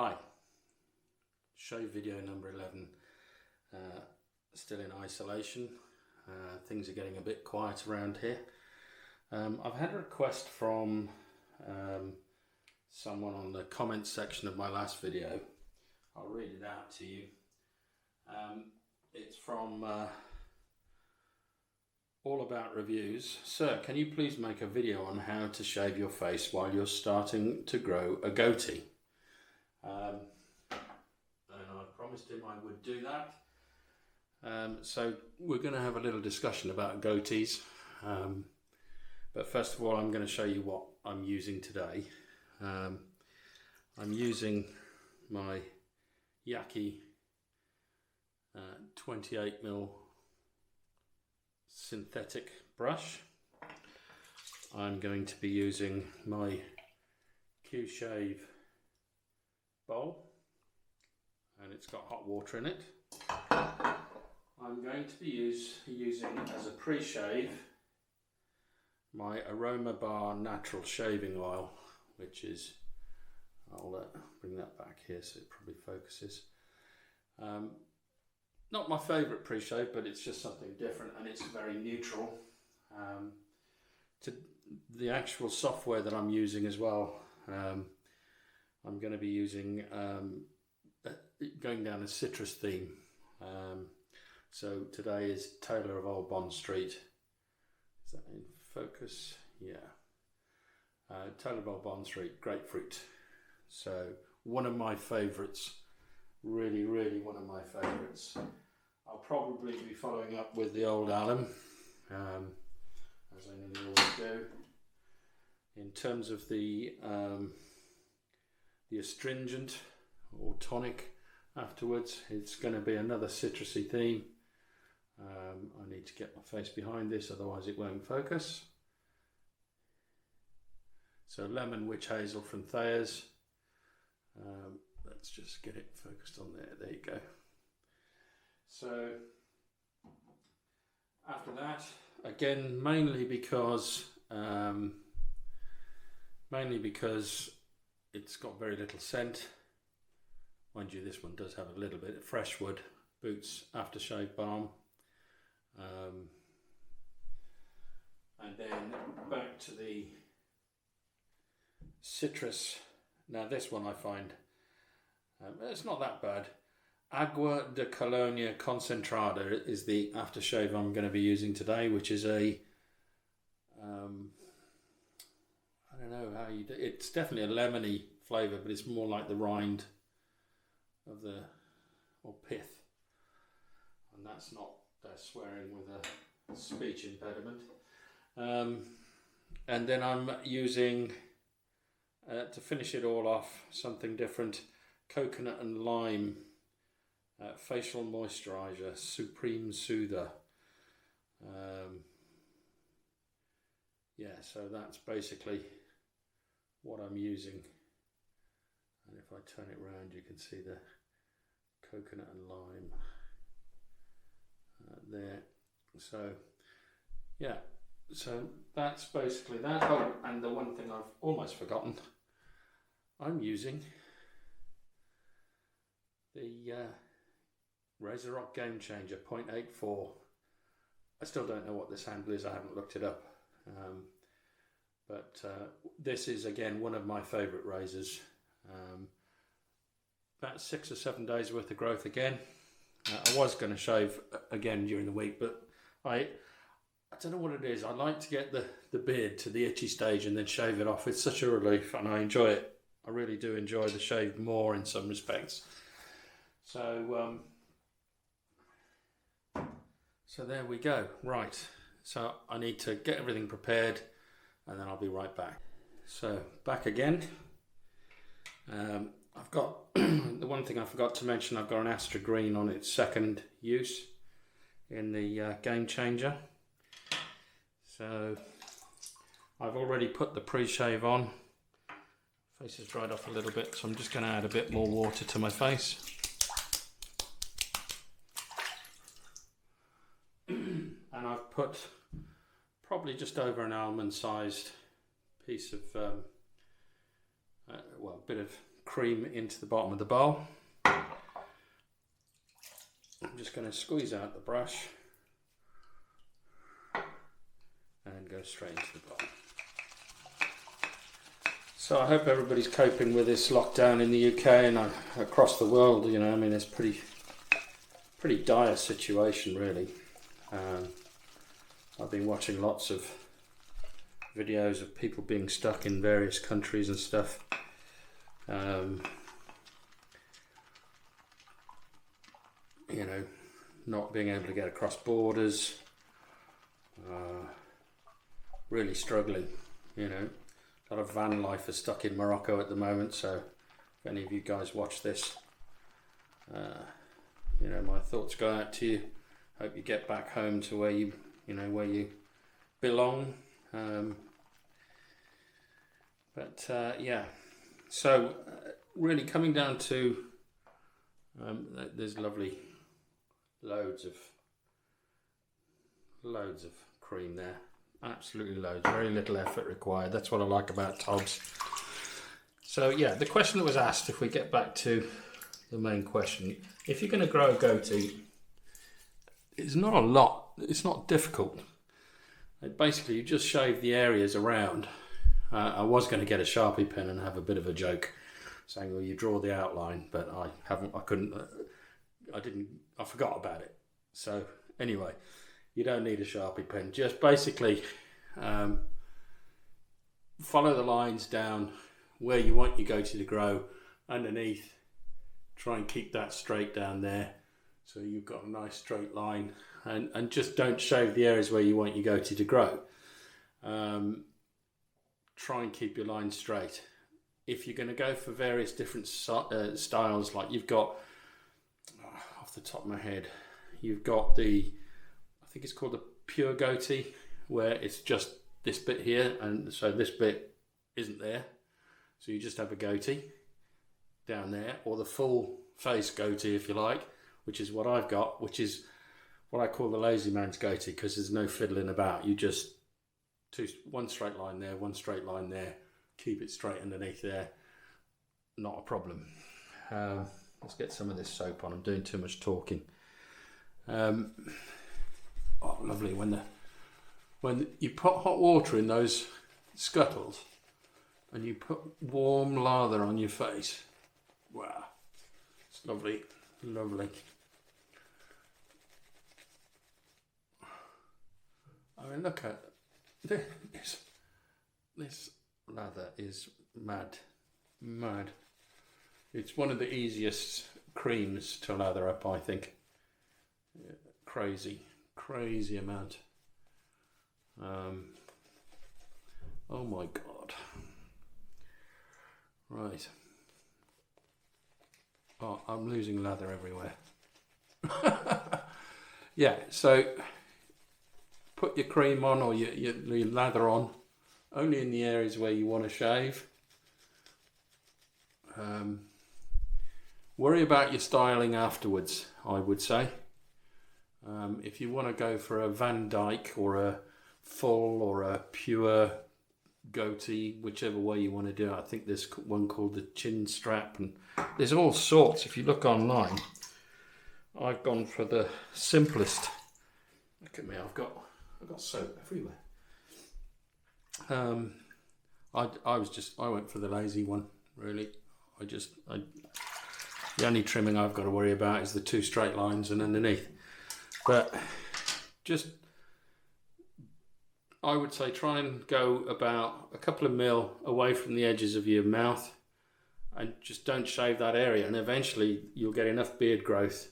Hi, shave video number 11, still in isolation. Things are getting a bit quiet around here. I've had a request from someone on the comments section of my last video. I'll read it out to you. It's from All About Reviews. Sir, can you please make a video on how to shave your face while you're starting to grow a goatee? And I promised him I would do that. So we're going to have a little discussion about goatees. But first of all, I'm going to show you what I'm using today. I'm using my Yaqi 28mm synthetic brush. I'm going to be using my G Shave bowl, and it's got hot water in it. I'm going to be using as a pre-shave my Aromabar Natural shaving oil, which is, I'll bring that back here so it probably focuses. Not my favourite pre-shave, but it's just something different, and it's very neutral. To the actual software that I'm using as well, I'm going to be using, going down a citrus theme. So today is Taylor of Old Bond Street. Is that in focus? Yeah. Taylor of Old Bond Street, Grapefruit. So one of my favourites, really one of my favourites. I'll probably be following up with the Old Alum, as I nearly always do. In terms of the astringent or tonic afterwards, it's going to be another citrusy theme. I need to get my face behind this, otherwise it won't focus. So lemon witch hazel from Thayers. Let's just get it focused on there. There you go. So after that, again, mainly because it's got very little scent. Mind you, this one does have a little bit of Freshwood Boots Aftershave balm. And then back to the citrus. Now this one I find, it's not that bad. Agua de Cologne Concentrada is the aftershave I'm going to be using today, which is a, I don't know how you do it. It's definitely a lemony flavour, but it's more like the rind of the, or pith. And that's not swearing with a speech impediment. And then I'm using, to finish it all off, something different, coconut and lime facial moisturiser, Supreme Soother. Yeah, so that's basically what I'm using. And if I turn it around, you can see the coconut and lime there. So yeah, so that's basically that. Oh, and the one thing I've almost forgotten, I'm using the Razorock Gamechanger 0.84. I still don't know what this handle is, I haven't looked it up. But this is again one of my favourite razors. About 6 or 7 days worth of growth again. I was going to shave again during the week, but I don't know what it is. I like to get the beard to the itchy stage and then shave it off. It's such a relief, and I enjoy it. I really do enjoy the shave more in some respects. So so there we go. Right, so I need to get everything prepared, and then I'll be right back. So back again. I've got the one thing I forgot to mention, I've got an Astra Green on its second use in the Gamechanger. So I've already put the pre-shave on. Face has dried off a little bit, so I'm just going to add a bit more water to my face. And I've put probably just over an almond sized piece of, well, a bit of cream into the bottom of the bowl. I'm just going to squeeze out the brush and go straight into the bowl. So I hope everybody's coping with this lockdown in the UK and across the world. You know, I mean, it's pretty dire situation, really. I've been watching lots of videos of people being stuck in various countries and stuff. You know, not being able to get across borders, really struggling, you know. A lot of van life is stuck in Morocco at the moment, so if any of you guys watch this, you know, my thoughts go out to you. Hope you get back home to where you where you belong. Yeah, so really coming down to there's lovely loads of cream there, absolutely loads, very little effort required. That's what I like about TOBS. So yeah, the question that was asked, if we get back to the main question, if you're going to grow a goatee, it's not a lot, it's not difficult. Basically you just shave the areas around. I was going to get a Sharpie pen and have a bit of a joke saying, well, you draw the outline, but I forgot about it. So anyway, you don't need a Sharpie pen. Just basically follow the lines down where you want your goatee to grow underneath. Try and keep that straight down there, so you've got a nice straight line, and just don't shave the areas where you want your goatee to grow. Try and keep your line straight. If you're going to go for various different styles, like you've got, off the top of my head, you've got I think it's called the pure goatee, where it's just this bit here, and so this bit isn't there, so you just have a goatee down there, or the full face goatee, if you like, which is what I've got, which is what I call the lazy man's goatee, because there's no fiddling about. You just one straight line there, one straight line there, keep it straight underneath there, not a problem. Let's get some of this soap on. I'm doing too much talking. Oh, lovely. When you put hot water in those scuttles and you put warm lather on your face, wow, it's lovely, lovely. I mean, look at this. This lather is mad. It's one of the easiest creams to lather up, I think. Crazy amount. Oh my god. Right. Oh, I'm losing lather everywhere. Yeah, so put your cream on, or your lather on only in the areas where you want to shave. Worry about your styling afterwards, I would say. If you want to go for a Van Dyke or a full or a pure goatee, whichever way you want to do it. I think there's one called the chin strap, and there's all sorts. If you look online, I've gone for the simplest. Look at me, I've got soap everywhere. I went for the lazy one, really. The only trimming I've got to worry about is the two straight lines and underneath. But just, I would say, try and go about a couple of mil away from the edges of your mouth, and just don't shave that area, and eventually you'll get enough beard growth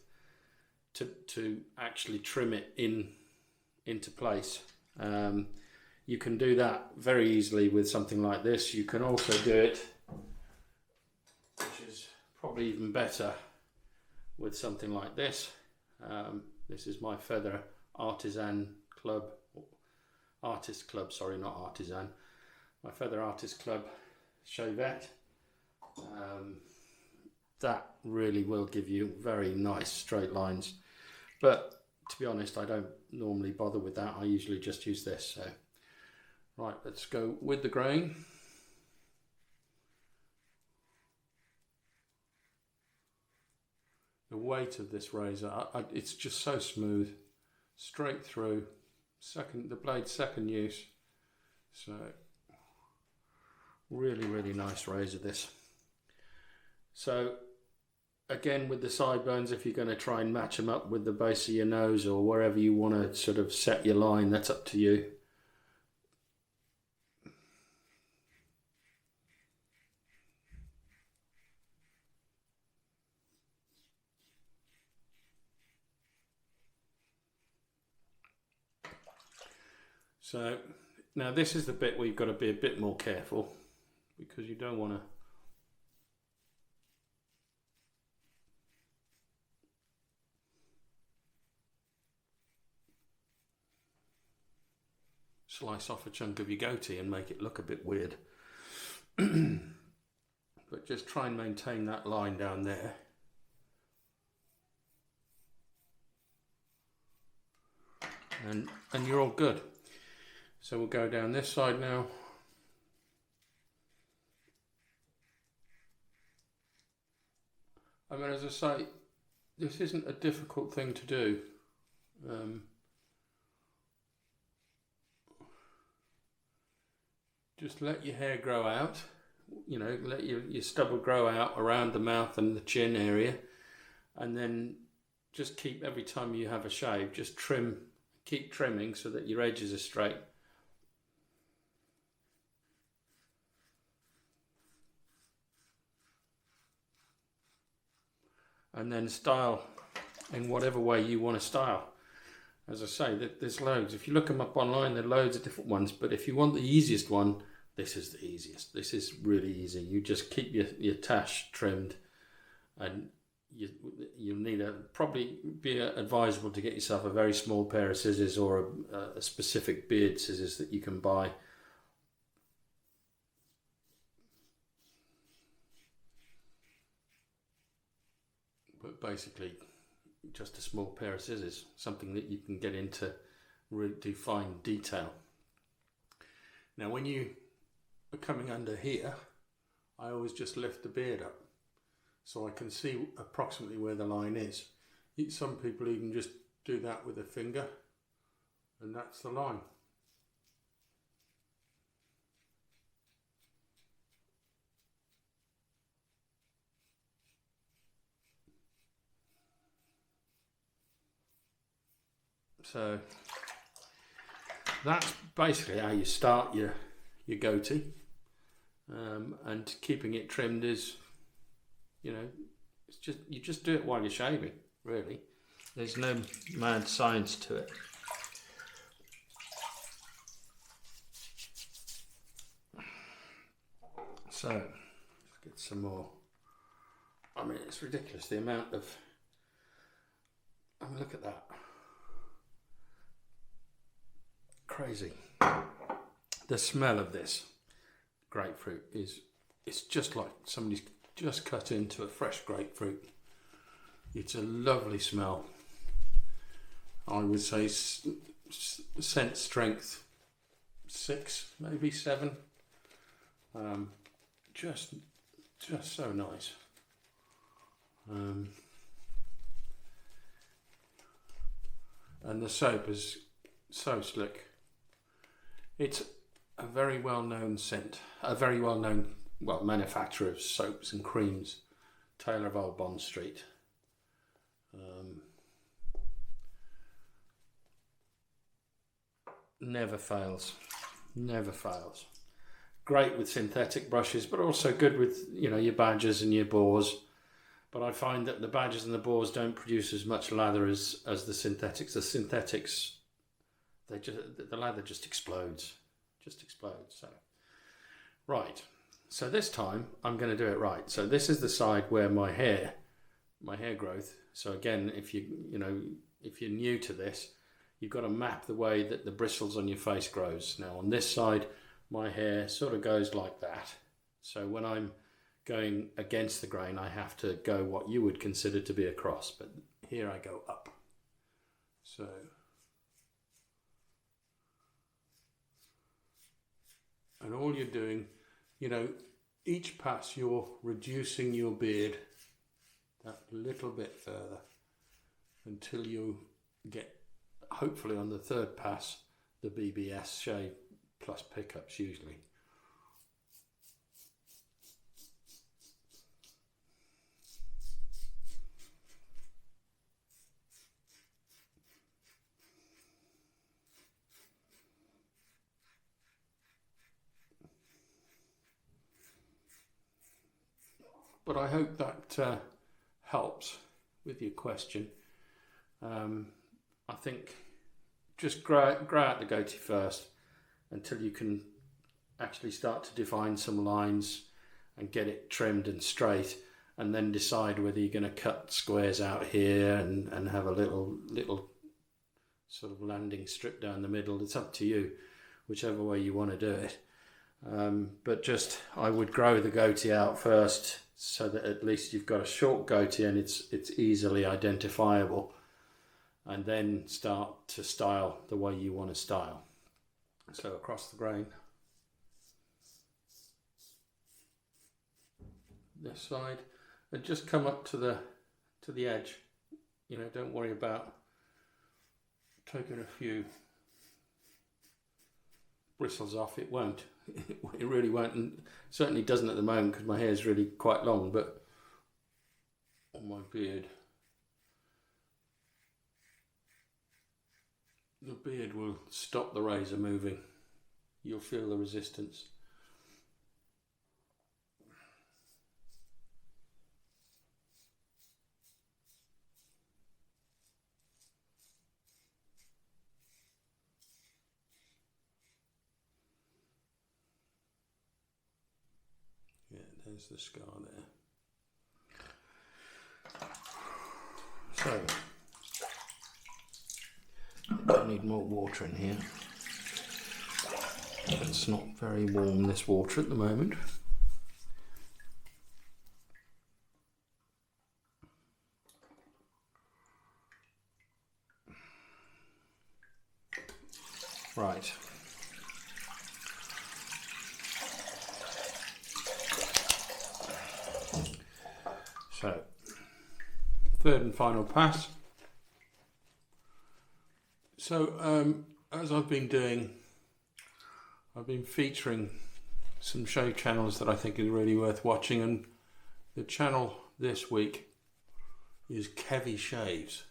to actually trim it into place. You can do that very easily with something like this. You can also do it, which is probably even better, with something like this. This is my Feather Artist Club, sorry, not Artisan. My Feather Artist Club Shavette. That really will give you very nice straight lines. But to be honest, I don't normally bother with that. I usually just use this. So, right, let's go with the grain. the weight of this razor, it's just so smooth, straight through, the blade's second use. So really nice razor this. So again, with the sideburns, if you're going to try and match them up with the base of your nose or wherever you want to sort of set your line, that's up to you. So now this is the bit where you've got to be a bit more careful, because you don't want to slice off a chunk of your goatee and make it look a bit weird. But just try and maintain that line down there. And you're all good. So we'll go down this side now. I mean, as I say, this isn't a difficult thing to do. Just let your hair grow out, you know, let your stubble grow out around the mouth and the chin area, and then just keep, every time you have a shave, just keep trimming so that your edges are straight. And then style in whatever way you want to style. As I say, there's loads. If you look them up online, there are loads of different ones. But if you want the easiest one, this is the easiest. This is really easy. You just keep your tash trimmed, and you'll need probably be advisable to get yourself a very small pair of scissors, or a specific beard scissors that you can buy. But basically, just a small pair of scissors, something that you can get into really fine detail. Now when you are coming under here, I always just lift the beard up so I can see approximately where the line is. Some people even just do that with a finger, and that's the line. So that's basically how you start your goatee, and keeping it trimmed is, you know, it's just, you just do it while you're shaving, really. There's no mad science to it. So let's get some more. I mean, it's ridiculous the amount of, I mean, look at that. Crazy. The smell of this grapefruit it's just like somebody's just cut into a fresh grapefruit. It's a lovely smell. I would say scent strength 6, maybe 7. Just so nice. And the soap is so slick. It's a very well-known scent, a very well-known manufacturer of soaps and creams, Taylor of Old Bond Street. Never fails, never fails. Great with synthetic brushes, but also good with, you know, your badgers and your boars. But I find that the badgers and the boars don't produce as much lather as the synthetics. The synthetics, the lather just explodes. So right, so this time I'm going to do it right. So this is the side where my hair growth. So again, if you're new to this, you've got to map the way that the bristles on your face grows. Now on this side, my hair sort of goes like that. So when I'm going against the grain, I have to go what you would consider to be a cross, but here I go up. So and all you're doing, you know, each pass you're reducing your beard a little bit further until you get, hopefully on the third pass, the BBS shave plus pickups usually. But I hope that helps with your question. I think just grow out the goatee first until you can actually start to define some lines and get it trimmed and straight, and then decide whether you're going to cut squares out here and have a little sort of landing strip down the middle. It's up to you, whichever way you want to do it. But just, I would grow the goatee out first, so that at least you've got a short goatee and it's easily identifiable, and then start to style the way you want to style. So across the grain, this side, and just come up to the edge. You know, don't worry about taking a few bristles off. It won't. It really won't, and certainly doesn't at the moment because my hair is really quite long, but on my beard, the beard will stop the razor moving. You'll feel the resistance. There's the scar there. So, I need more water in here. It's not very warm, this water at the moment. Right. So, third and final pass. So, as I've been doing, I've been featuring some shave channels that I think is really worth watching, and the channel this week is Kevy Shaves.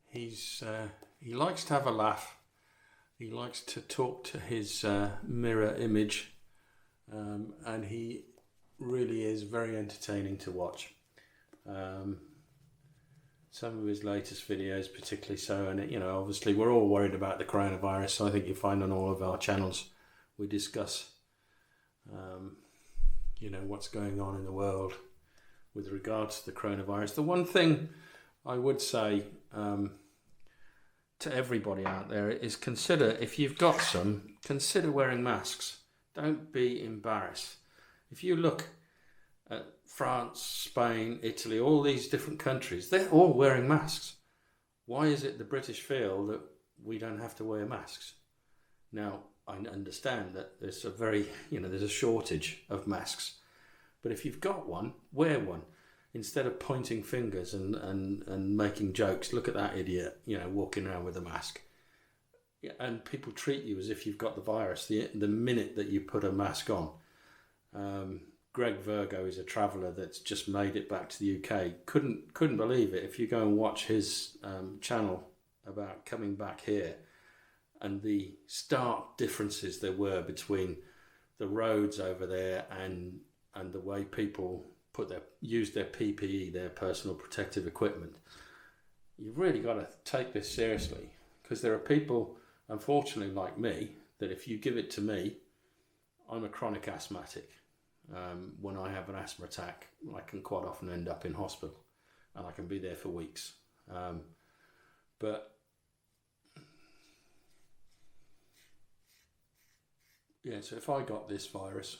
He likes to have a laugh. He likes to talk to his mirror image, and he really is very entertaining to watch. Some of his latest videos particularly so, and you know, obviously we're all worried about the coronavirus, so I think you'll find on all of our channels we discuss you know, what's going on in the world with regards to the coronavirus. The one thing I would say to everybody out there is, consider, if you've got some, consider wearing masks. Don't be embarrassed. If you look at France, Spain, Italy, all these different countries, they're all wearing masks. Why is it the British feel that we don't have to wear masks? Now, I understand that there's there's a shortage of masks, but if you've got one, wear one. Instead of pointing fingers and making jokes, look at that idiot, you know, walking around with a mask. Yeah, and people treat you as if you've got the virus the minute that you put a mask on. Greg Virgo is a traveller that's just made it back to the UK. Couldn't believe it. If you go and watch his channel about coming back here, and the stark differences there were between the roads over there and the way people use their PPE, their personal protective equipment. You've really got to take this seriously, because there are people, unfortunately like me, that if you give it to me, I'm a chronic asthmatic. When I have an asthma attack, I can quite often end up in hospital, and I can be there for weeks. But yeah, so if I got this virus,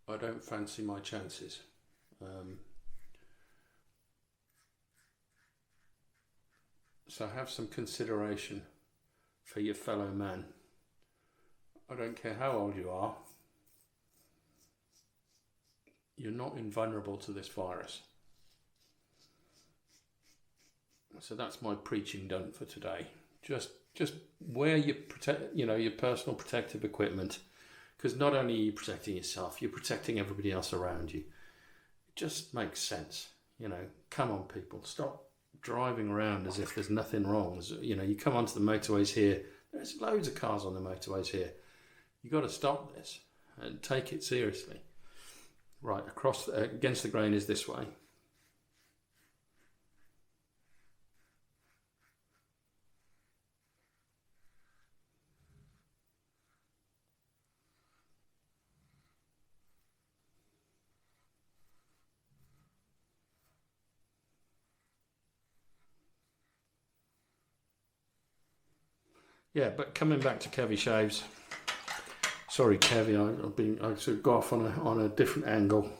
I don't fancy my chances. So have some consideration for your fellow man. I don't care how old you are. you're not invulnerable to this virus. So that's my preaching done for today. Just wear your your personal protective equipment, because not only are you protecting yourself, you're protecting everybody else around you. It just makes sense. Come on, people, stop driving around as if there's nothing wrong. You come onto the motorways here. There's loads of cars on the motorways here. You've got to stop this and take it seriously. Right, across against the grain is this way. Yeah, but coming back to Kevy shaves. Sorry, Kevy, I sort of got off on a different angle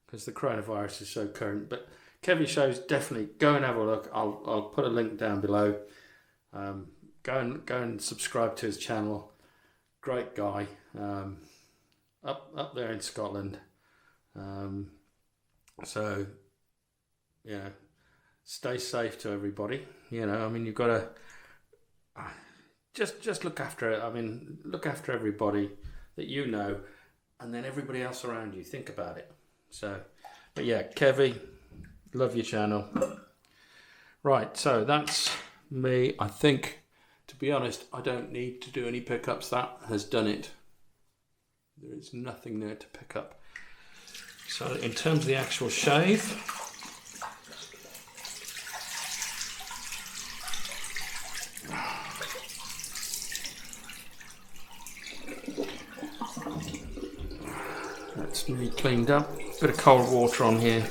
because the coronavirus is so current. But Kevy shaves, definitely go and have a look. I'll put a link down below. Go and subscribe to his channel. Great guy. Up there in Scotland. So yeah, stay safe to everybody. You've got to. Just look after it. Look after everybody that and then everybody else around you. Think about it. But yeah, Kevy, love your channel. Right, so that's me. I think, to be honest, I don't need to do any pickups. That has done it. There is nothing there to pick up. So in terms of the actual shave, that's me cleaned up. Bit of cold water on here.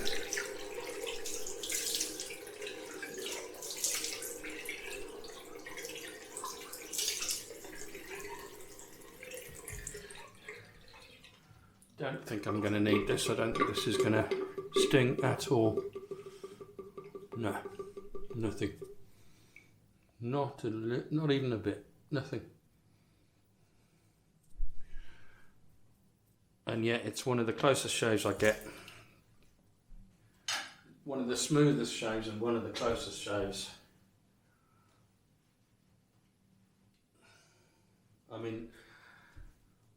Don't think I'm going to need this. I don't think this is going to sting at all. No, nothing. Not even a bit. Nothing. And yet it's one of the closest shaves I get. One of the smoothest shaves and one of the closest shaves.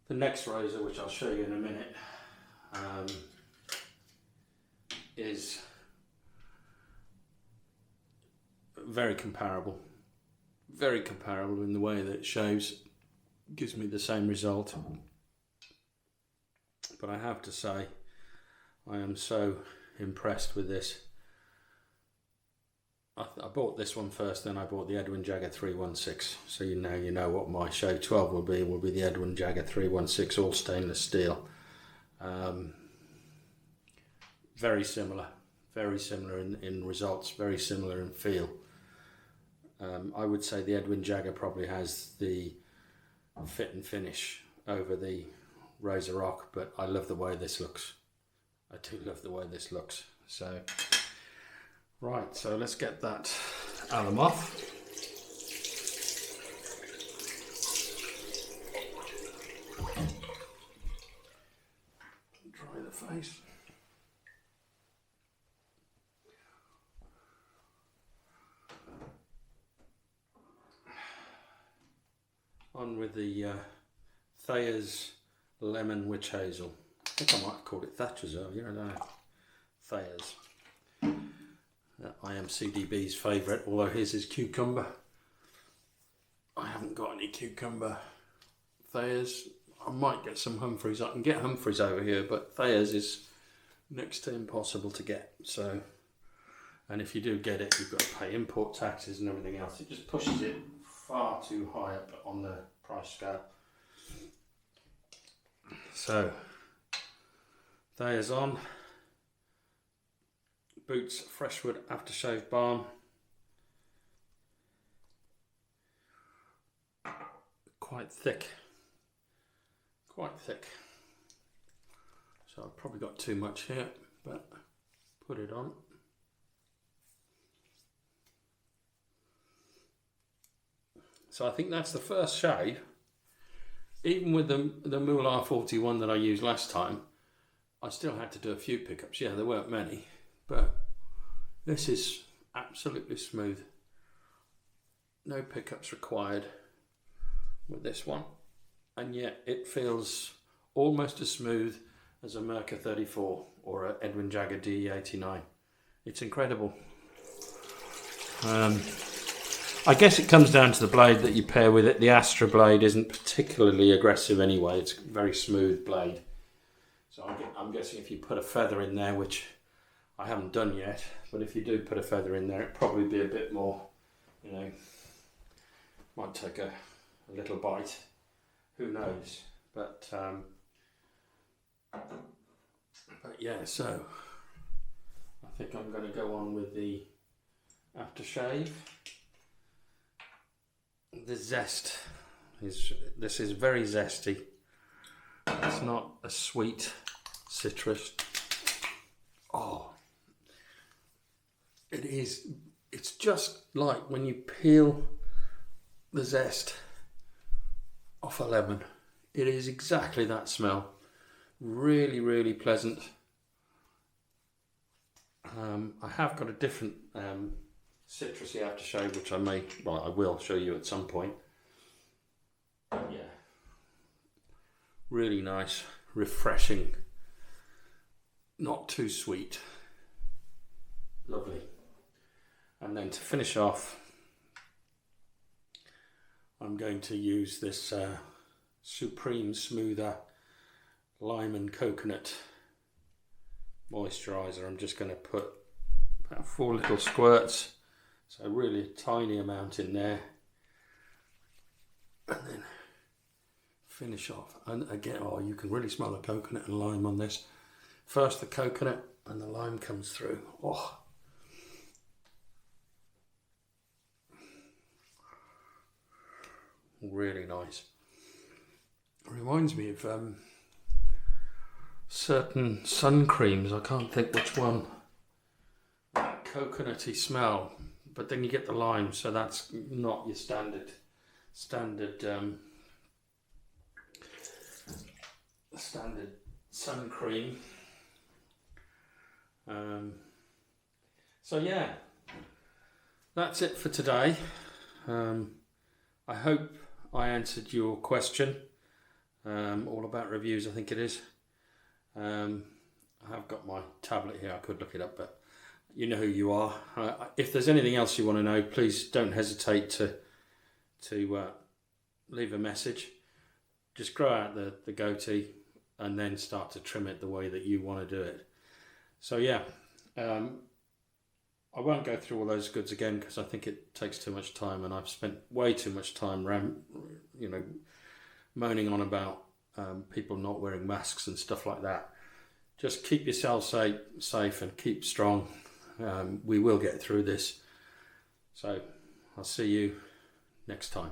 The next razor, which I'll show you in a minute, is very comparable. Very comparable in the way that it shaves. Gives me the same result. But I have to say, I am so impressed with this. I bought this one first, then I bought the Edwin Jagger 316. So you know what my Shave 12 will be the Edwin Jagger 316 all stainless steel. Very similar in results, very similar in feel. I would say the Edwin Jagger probably has the fit and finish over the Razorock, but I love the way this looks. I do love the way this looks. So, right, so let's get that alum off. Dry the face. On with the Thayers Lemon Witch Hazel. I think I might have called it Thatcher's earlier, I don't know. Thayers. I am CDB's favourite, although his is cucumber. I haven't got any cucumber Thayers. I might get some Humphreys. I can get Humphreys over here, but Thayers is next to impossible to get. So, and if you do get it, you've got to pay import taxes and everything else. It just pushes it far too high up on the price scale. So, Thayers on. Boots Freshwood Aftershave Balm. Quite thick. So I've probably got too much here, but put it on. So I think that's the first shave. Even with the Mool R41 that I used last time, I still had to do a few pickups. Yeah, there weren't many, but this is absolutely smooth. No pickups required with this one, and yet it feels almost as smooth as a Merca 34 or a Edwin Jagger DE89. It's incredible. I guess it comes down to the blade that you pair with it. The Astra blade isn't particularly aggressive anyway. It's a very smooth blade. So I'm guessing if you put a feather in there, which I haven't done yet, but if you do put a feather in there, it'd probably be a bit more, you know, might take a little bite. Who knows? But yeah, so I think I'm going to go on with the Aftershave. The zest this is very zesty. It's not a sweet citrus. Oh, it is. It's just like when you peel the zest off a lemon. It is exactly that smell. Really, really pleasant. I have got a different citrusy aftershave, which I will show you at some point. Yeah, really nice, refreshing, not too sweet, lovely. And then to finish off, I'm going to use this Supreme Smoother Lime and Coconut Moisturiser. I'm just going to put about 4 little squirts, so really a tiny amount in there, and then finish off. And again, oh, you can really smell the coconut and lime on this. First the coconut and the lime comes through. Oh, really nice. It reminds me of certain sun creams. I can't think which one. Coconutty smell, but then you get the lime, so that's not your standard sun cream. So yeah, that's it for today. I hope I answered your question, all about reviews, I think it is. I have got my tablet here, I could look it up, but you know who you are. If there's anything else you want to know, please don't hesitate to leave a message. Just grow out the goatee and then start to trim it the way that you want to do it. So yeah, I won't go through all those goods again because I think it takes too much time, and I've spent way too much time moaning on about people not wearing masks and stuff like that. Just keep yourself safe and keep strong. We will get through this. So I'll see you next time.